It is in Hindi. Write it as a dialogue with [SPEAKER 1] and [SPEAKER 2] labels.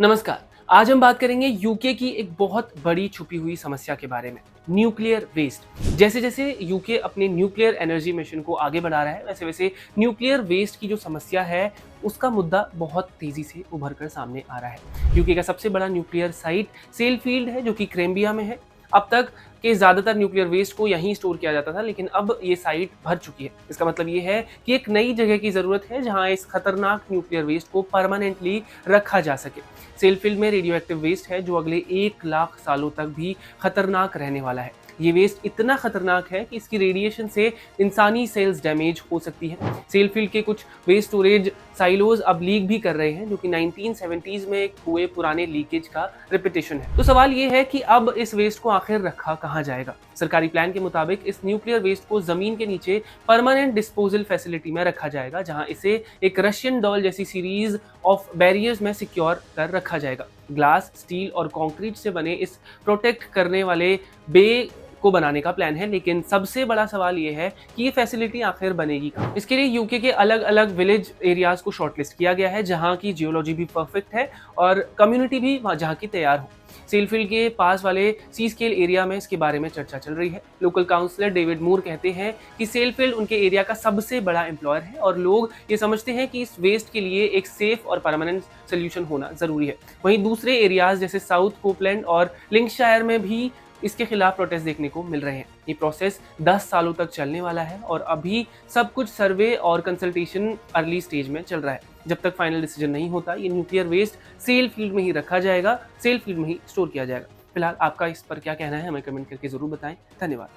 [SPEAKER 1] नमस्कार। आज हम बात करेंगे यूके की एक बहुत बड़ी छुपी हुई समस्या के बारे में, न्यूक्लियर वेस्ट। जैसे-जैसे यूके अपने न्यूक्लियर एनर्जी मिशन को आगे बढ़ा रहा है, वैसे-वैसे न्यूक्लियर वेस्ट की जो समस्या है, उसका मुद्दा बहुत तेज़ी से उभर कर सामने आ रहा है। यूके का सबसे बड़ा न्यूक्लियर साइट सेलफील्ड है, जो कि क्रेम्बिया में है। अब तक के ज़्यादातर न्यूक्लियर वेस्ट को यहीं स्टोर किया जाता था, लेकिन अब ये साइट भर चुकी है। इसका मतलब ये है कि एक नई जगह की ज़रूरत है, जहाँ इस खतरनाक न्यूक्लियर वेस्ट को परमानेंटली रखा जा सके। सेलफील्ड में रेडियो एक्टिव वेस्ट है, जो अगले 1 लाख सालों तक भी खतरनाक रहने वाला है। ये वेस्ट इतना खतरनाक है कि इसकी रेडिएशन से इंसानी सेल्स डैमेज हो सकती है। सेलफील्ड के कुछ वेस्ट स्टोरेज साइलोज अब लीक भी कर रहे हैं, जो कि 1970s में एक हुए पुराने लीकेज का रिपीटेशन है। तो सवाल ये है कि अब इस वेस्ट को आखिर रखा कहाँ जाएगा? सरकारी प्लान के मुताबिक इस न्यूक्लियर वेस्ट को जमीन के नीचे परमानेंट डिस्पोजल फैसिलिटी में रखा जाएगा, जहां इसे एक रशियन डॉल जैसी सीरीज ऑफ बैरियर्स में सिक्योर कर रखा जाएगा। ग्लास, स्टील और कंक्रीट से बने इस प्रोटेक्ट करने वाले बे को बनाने का प्लान है, लेकिन सबसे बड़ा सवाल ये है कि ये फैसिलिटी आखिर बनेगी कहाँ? इसके लिए यूके के अलग-अलग विलेज एरियाज को शॉर्टलिस्ट किया गया है, जहाँ की जियोलॉजी भी परफेक्ट है और कम्युनिटी भी जहाँ की तैयार हो। सेलफील्ड के पास वाले सी स्केल एरिया में इसके बारे में चर्चा चल रही है। लोकल काउंसलर डेविड मूर कहते हैं कि सेलफील्ड उनके एरिया का सबसे बड़ा एम्प्लॉयर है और लोग ये समझते हैं कि इस वेस्ट के लिए एक सेफ और परमानेंट सोल्यूशन होना जरूरी है। वहीं दूसरे एरियाज जैसे साउथ कोपलैंड और लिंकशायर में भी इसके खिलाफ प्रोटेस्ट देखने को मिल रहे हैं। ये प्रोसेस 10 सालों तक चलने वाला है और अभी सब कुछ सर्वे और कंसल्टेशन अर्ली स्टेज में चल रहा है। जब तक फाइनल डिसीजन नहीं होता, ये न्यूक्लियर वेस्ट सेल फील्ड में ही रखा जाएगा, सेल फील्ड में ही स्टोर किया जाएगा। फिलहाल आपका इस पर क्या कहना है, हमें कमेंट करके जरूर बताएं। धन्यवाद।